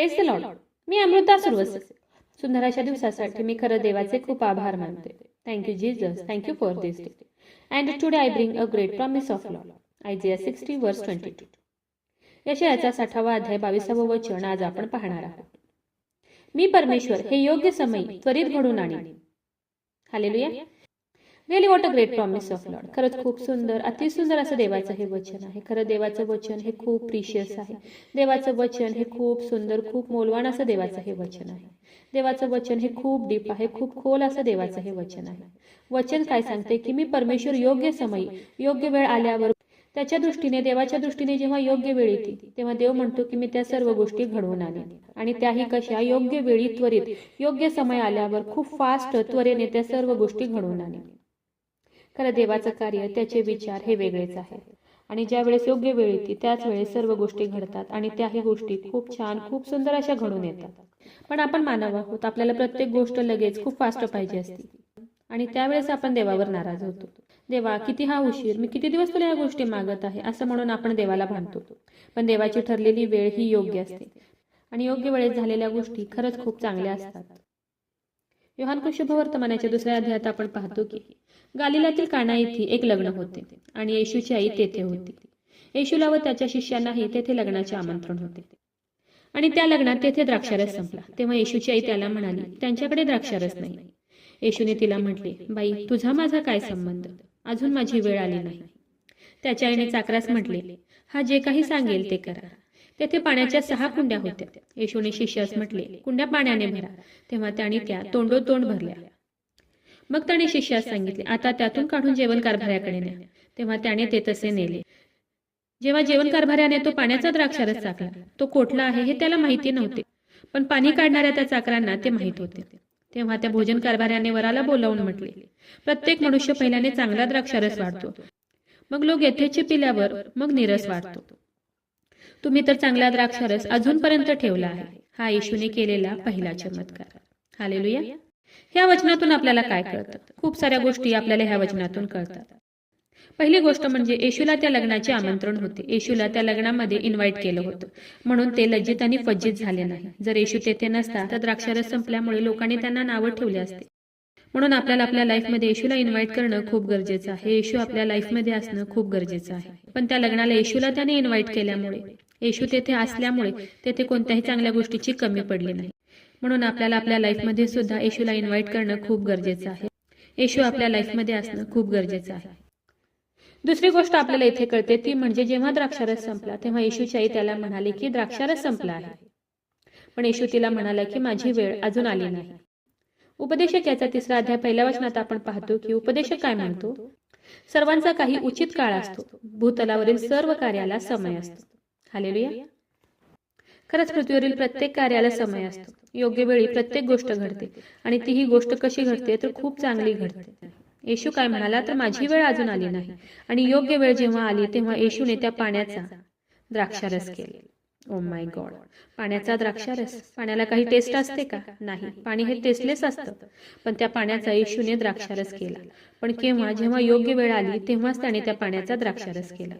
Praise the lord. मी अमृता सुरवसे. सुंदर अशा दिवसासाठी मी खरं देवाचे खूप आभार मानते. Thank you Jesus, thank you for this day. And today I bring a great promise of lord. Isaiah 60 verse 22. यशायाचा 60वा अध्याय 22वे वचन आज आपण पाहणार आहोत. मी परमेश्वर हे योग्य समयी त्वरित घडून आणीन. Hallelujah. Really what a great promise of Lord. खरंच खूप सुंदर, अतिसुंदर असं देवाचं हे वचन आहे. खरं देवाचं वचन हे खूप प्रिशियस आहे. देवाचं वचन हे खूप सुंदर, खूप मौल्यवान असं देवाचं हे वचन आहे. देवाचं वचन हे खूप डीप आहे, खूप खोल असं देवाचं हे वचन आहे. वचन काय सांगते की मी परमेश्वर योग्य समयी, योग्य वेळ आल्यावर, त्याच्या दृष्टीने, देवाच्या दृष्टीने जेव्हा योग्य वेळ येते तेव्हा देव म्हणतो की मी त्या सर्व गोष्टी घडवून आणीन. आणि त्याही कशा? योग्य वेळी, त्वरित, योग्य समय आल्यावर खूप फास्ट, त्वरेने त्या सर्व गोष्टी घडवून आणीन. खरं देवाचं कार्य, त्याचे विचार हे वेगळेच आहे. आणि ज्या वेळेस योग्य वेळ येते त्याच वेळेस सर्व गोष्टी घडतात आणि त्याही गोष्टी खूप छान, खूप सुंदर अशा घडून येतात. पण आपण मानव आहोत, आपल्याला प्रत्येक गोष्ट लगेच खूप फास्ट पाहिजे असते आणि त्यावेळेस आपण देवावर नाराज होतो. देवा, किती हा उशीर, मी किती दिवस तुला या गोष्टी मागत आहे असं म्हणून आपण देवाला भांडतो. पण देवाची ठरलेली वेळ ही योग्य असते आणि योग्य वेळेत झालेल्या गोष्टी खरंच खूप चांगल्या असतात. योहान शुभवर्तमानाच्या 2ऱ्या अध्यायात आपण पाहतो की गालिलातील काना येथे एक लग्न होते आणि येशूची आई तेथे होती. येशूला व त्याच्या शिष्यांनाही तेथे लग्नाचे आमंत्रण होते. आणि त्या लग्नात तेथे द्राक्षारस संपला. तेव्हा येशूची आई त्याला म्हणाली, त्यांच्याकडे द्राक्षारस नाही. येशूने तिला म्हटले, बाई, तुझा माझा काय संबंध? अजून माझी वेळ आली नाही. त्याच्या आईने चाकरास म्हटले, हा जे काही सांगेल ते करा. तेथे पाण्याच्या 6 कुंड्या होत्या. येशूने शिष्यास म्हटले, कुंड्या पाण्याने भरा. तेव्हा त्याने त्या तोंडोतोंड भरल्या. मग त्याने शिष्यास सांगितले, आता त्यातून काढून जेवण कारभाऱ्याकडे न्या. तेव्हा त्याने ते तसे नेले. जेव्हा जेवण कारभाऱ्याने तो पाण्याचा द्राक्षारस चाकला, तो कोठला आहे हे त्याला माहिती नव्हते, पण पाणी काढणाऱ्या त्या चाकरांना ते माहित होते. तेव्हा त्या भोजन कारभाऱ्याने वराला बोलावून म्हटले, प्रत्येक मनुष्य पहिल्याने चांगला द्राक्षारस वाढतो, मग लोक यथेच्छ पिल्यावर मग नीरस वाढतो. तुम्ही तर चांगला द्राक्षारस अजूनपर्यंत ठेवला आहे. हा येशूने केलेला पहिला चमत्कार. हालेलुया. ह्या वचनातून आपल्याला काय कळतं? खूप साऱ्या गोष्टी आपल्याला ह्या वचनातून कळतात. पहिली गोष्ट म्हणजे येशूला त्या लग्नाचे आमंत्रण होते. येशूला त्या लग्नामध्ये इन्व्हाइट केलं होतं, म्हणून ते लज्जित आणि फज्जित झाले नाही. जर येशू तेथे नसता तर द्राक्षारस संपल्यामुळे लोकांनी त्यांना नावं ठेवले असते. म्हणून आपल्याला आपल्या लाईफमध्ये येशूला इन्व्हाइट करणं खूप गरजेचं आहे. येशू आपल्या लाईफमध्ये असणं खूप गरजेचं आहे. पण त्या लग्नाला येशूला त्याने इन्व्हाइट केल्यामुळे, येशू तेथे असल्यामुळे तेथे कोणत्याही चांगल्या गोष्टीची कमी पडली नाही. म्हणून आपल्याला आपल्या लाईफमध्ये सुद्धा येशूला इन्व्हाइट करणं खूप गरजेचं आहे. येशू आपल्या लाईफमध्ये असणं खूप गरजेचं आहे. दुसरी गोष्ट आपल्याला इथे कळते ती म्हणजे जेव्हा द्राक्षारस संपला तेव्हा येशूची आई त्याला म्हणाली की द्राक्षारस संपला आहे. पण येशू तिला म्हणाला की माझी वेळ अजून आली नाही. उपदेशक याचा 3रा अध्याय 1ल्या वचनात आपण पाहतो की उपदेशक काय म्हणतो, सर्वांचा काही उचित काळ असतो, भूतलावरील सर्व कार्याला समय असतो. हालेलुया. खरंच पृथ्वीवरील प्रत्येक कार्याला समय असतो. योग्य वेळी प्रत्येक गोष्ट घडते आणि ती ही गोष्ट कशी घडते तर खूप चांगली घडते. येशू काय म्हणाला तर माझी वेळ अजून आली नाही. आणि योग्य वेळ जेव्हा आली तेव्हा येशूने त्या पाण्याचा द्राक्षारस केला. Oh my God. पाण्याचा द्राक्षारस. पाण्याला काही टेस्ट असते का? नाही. पाणी हे टेस्टलेस असतं. पण त्या पाण्याचा येशूने द्राक्षारस केला. पण केव्हा? जेव्हा योग्य वेळ आली तेव्हाच त्याने त्या पाण्याचा द्राक्षारस केला.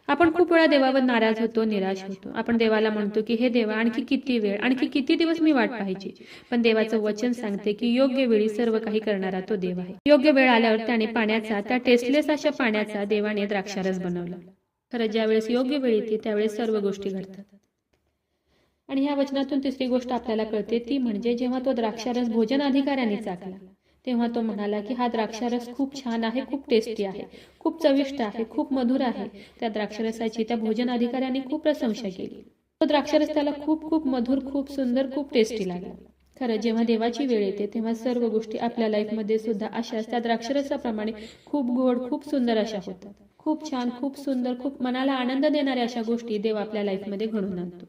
आपण खूप वेळा देवावर नाराज होतो, निराश होतो. आपण देवाला म्हणतो की हे देवा, आणखी किती वेळ, आणखी किती दिवस मी वाट पाहायची. पण देवाचं वचन सांगते की योग्य वेळी सर्व काही करणारा तो देव आहे. योग्य वेळ आल्यावर त्याने पाण्याचा, त्या टेस्टलेस अशा पाण्याचा देवाने द्राक्षारस बनवला. खरं ज्या वेळेस योग्य वेळ येते त्यावेळेस सर्व गोष्टी घडतात. आणि ह्या वचनातून तिसरी गोष्ट आपल्याला कळते ती म्हणजे जेव्हा तो द्राक्षारस भोजन अधिकाऱ्याने चाखला तेव्हा तो म्हणाला की हा द्राक्षारस खूप छान आहे, खूप टेस्टी आहे, खूप चविष्ट आहे, खूप मधुर आहे. त्या द्राक्षारसाची त्या भोजन अधिकाऱ्याने खूप प्रशंसा केली. तो द्राक्षारस त्याला खूप खूप मधुर, खूप सुंदर, खूप टेस्टी लागला. खरं जेव्हा देवाची वेळ येते तेव्हा सर्व गोष्टी आपल्या लाईफमध्ये सुद्धा अशाच त्या द्राक्षारसाप्रमाणे खूप गोड, खूप सुंदर अशा होतात. खूप छान, खूप सुंदर, खूप मनाला आनंद देणाऱ्या अशा गोष्टी देव आपल्या लाईफमध्ये घडवून आणतो.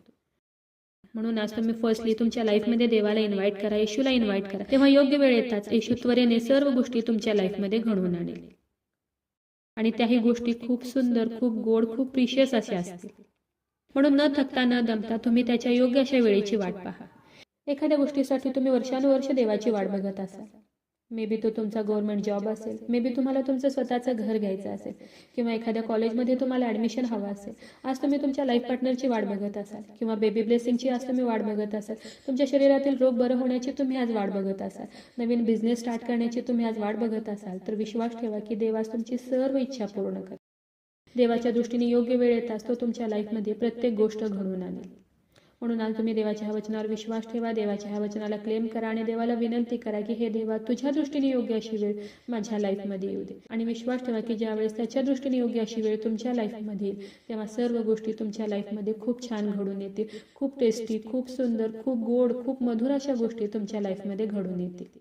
म्हणून आज तुम्ही फर्स्टली तुमच्या लाईफमध्ये देवाला इन्व्हाइट करा, येशूला इन्व्हाइट करा. तेव्हा योग्य वेळ येताच येशू त्वरेने सर्व गोष्टी तुमच्या लाईफमध्ये घडवून आणेल. आणि त्याही गोष्टी खूप सुंदर, खूप गोड, खूप प्रिशियस अशा असतील. म्हणून न थकता न दमता तुम्ही त्याच्या योग्य अशा वेळेची वाट पहा. एखाद्या गोष्टीसाठी तुम्ही वर्षानुवर्ष देवाची वाट बघत असाल. मे बी तो तुमचा गव्हर्नमेंट जॉब असेल, मे बी तुम्हाला तुमचं स्वतःचं घर घ्यायचं असेल, किंवा एखाद्या कॉलेजमध्ये तुम्हाला ॲडमिशन हवं असेल. आज तुम्ही तुमच्या लाईफ पार्टनरची वाट बघत असाल, किंवा बेबी ब्लेसिंगची आज तुम्ही वाट बघत असाल. तुमच्या शरीरातील रोग बरं होण्याची तुम्ही आज वाट बघत असाल. नवीन बिझनेस स्टार्ट करण्याची तुम्ही आज वाट बघत असाल. तर विश्वास ठेवा की देव आज तुमची सर्व इच्छा पूर्ण करेल. देवाच्या दृष्टीने योग्य वेळ येताच तो तुमच्या लाईफमध्ये प्रत्येक गोष्ट घडवून आणेल. म्हणून आज तुम्ही देवाच्या ह्या वचनावर विश्वास ठेवा, देवाच्या ह्या वचनाला क्लेम करा आणि देवाला विनंती करा की हे देवा, तुझ्या दृष्टीने योग्य अशी वेळ माझ्या लाईफमध्ये येऊ दे. आणि विश्वास ठेवा की ज्यावेळेस त्याच्या दृष्टीने योग्य अशी वेळ तुमच्या लाईफमध्ये येईल, तेव्हा सर्व गोष्टी तुमच्या लाईफमध्ये खूप छान घडून येतील. खूप टेस्टी, खूप सुंदर, खूप गोड, खूप मधुर अशा गोष्टी तुमच्या लाईफमध्ये घडून येतील.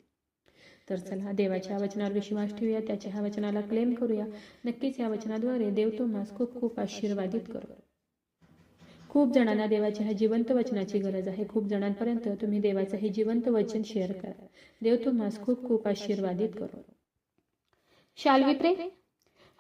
तर चला देवाच्या वचनावर विश्वास ठेवूया, त्याच्या ह्या वचनाला क्लेम करूया. नक्कीच या वचनाद्वारे देव तुम्हाला खूप खूप आशीर्वादित करू. खूप जणांना देवाच्या ह्या जिवंत वचनाची गरज आहे. खूप जणांपर्यंत तुम्ही देवाचं हे जिवंत वचन शेअर करा. देव तुम्हाला खूप खूप आशीर्वादित करू. शाल वी प्रे?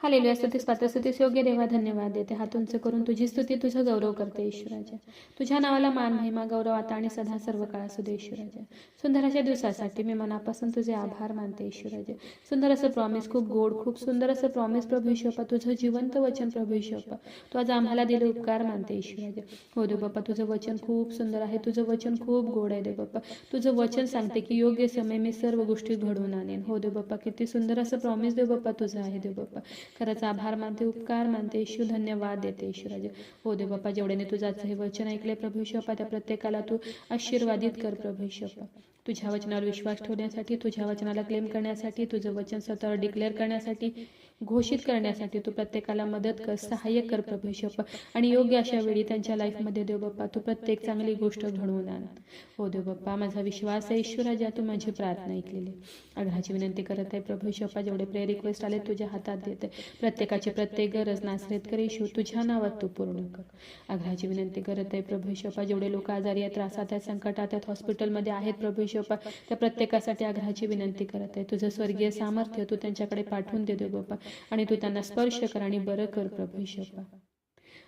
हालेलुया. स्तुतीस पात्र, स्तुतीस योग्य देवा, धन्यवाद देते. हात उंच करून तुझी स्तुती, तुझं गौरव करते ईश्वराच्या. तुझ्या नावाला मान, महिमा, गौरव आता आणि सदा सर्व काळ असू दे ईश्वराच्या. सुंदर अशा दिवसासाठी मी मनापासून तुझे आभार मानते ईश्वराचे. सुंदर असं प्रॉमिस, खूप गोड, खूप सुंदर असं प्रॉमिस प्रभू ईश्वरपा, तुझं जिवंत वचन प्रभू ईश्वरपा, तू आज आम्हाला दिले उपकार मानते ईश्वराचे. हो देव बाप्पा, तुझं वचन खूप सुंदर आहे, तुझं वचन खूप गोड आहे देव बाप्पा. तुझं वचन सांगते की योग्य समय मी सर्व गोष्टी घडवून आणेन. हो देव बाप्पा, किती सुंदर असं प्रॉमिस देव बाप्पा तुझं आहे देव बाप्पा. खरंच आभार मानते, उपकार मानते ईश्वर, धन्यवाद देते ईश्वराजे. हो देव बाप्पा, जेवढ्याने तुझं हे वचन ऐकले प्रभू ईश्वरपा, त्या प्रत्येकाला तू आशीर्वादित कर प्रभू ईश्वरपा. तुझ्या वचनावर विश्वास ठेवण्यासाठी, तुझ्या वचनाला क्लेम करण्यासाठी, तुझं वचन स्वतःवर डिक्लेअर करण्यासाठी, घोषित करण्यासाठी तू प्रत्येकाला मदत कर, सहाय्य कर प्रभू ईश्वरपा. आणि योग्य अशा वेळी त्यांच्या लाईफमध्ये देव बाप्पा तू प्रत्येक चांगली गोष्ट घडवून आण. हो देव बाप्पा, माझा विश्वास आहे ईश्वराजा, तू माझी प्रार्थना ऐकलेली. आग्रहाची विनंती करत आहे प्रभू ईश्वरपा, जेवढे प्रेयर रिक्वेस्ट आले तुझ्या हातात देते. प्रत्येकाची प्रत्येक गरज नासरेत कर ईश्वर, तुझ्या नावात तू पूर्ण कर. आग्रहाची विनंती करत आहे प्रभू ईश्वरपा, जेवढे लोक आजारी आहेत, त्रासात आहेत, संकटात आहेत, हॉस्पिटलमध्ये आहेत प्रभू ईश्वरपा, त्या प्रत्येकासाठी आग्रहाची विनंती करत आहे. तुझं स्वर्गीय सामर्थ्य तू त्यांच्याकडे पाठवून दे देव बाप्पा, आणि तू त्यांना स्पर्श कर आणि बरं कर प्रभू ईश्वरपा.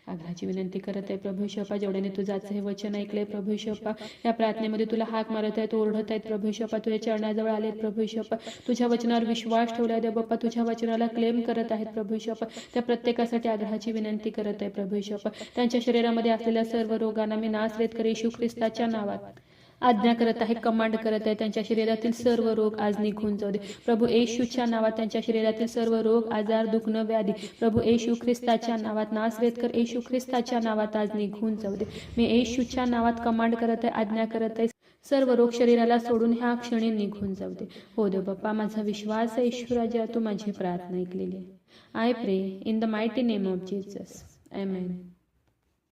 आग्रहाची विनंती करत आहे प्रभू ईश्वरपा, जेवढ्याने तुझं हे वचन ऐकलंय प्रभू ईश्वरपा, या प्रार्थनेमध्ये तुला हाक मारत आहेत, ओरडत आहेत प्रभू ईश्वरपा, तुझ्या चरणाजवळ आलेत प्रभू ईश्वरपा, तुझ्या वचनावर विश्वास ठेवलाय देव बाप्पा, तुझ्या वचनाला क्लेम करत आहेत प्रभू ईश्वरपा. त्या प्रत्येकासाठी आग्रहाची विनंती करत आहे प्रभू ईश्वरपा, त्यांच्या शरीरामध्ये असलेल्या सर्व रोगांना मी नासरेत कर येशू ख्रिस्ताच्या नावात आज्ञा करत आहे, कमांड करत आहे. त्यांच्या शरीरातील सर्व रोग आज निघून जाऊ दे प्रभू येशूच्या नावात. त्यांच्या शरीरातील सर्व रोग, आजार, दुखणं, व्याधी प्रभू येशू ख्रिस्ताच्या नावात नासरेत कर येशू ख्रिस्ताच्या नावात आज निघून जाऊ दे. मी येशूच्या नावात कमांड करत आहे, आज्ञा करत आहे, सर्व रोग शरीराला सोडून ह्या क्षणी निघून जाऊ दे. हो देव बाप्पा, माझा विश्वास आहे ईश्वराजा, तू माझी प्रार्थना ऐकलेली आहे. आय प्रे in the mighty name of Jesus, amen.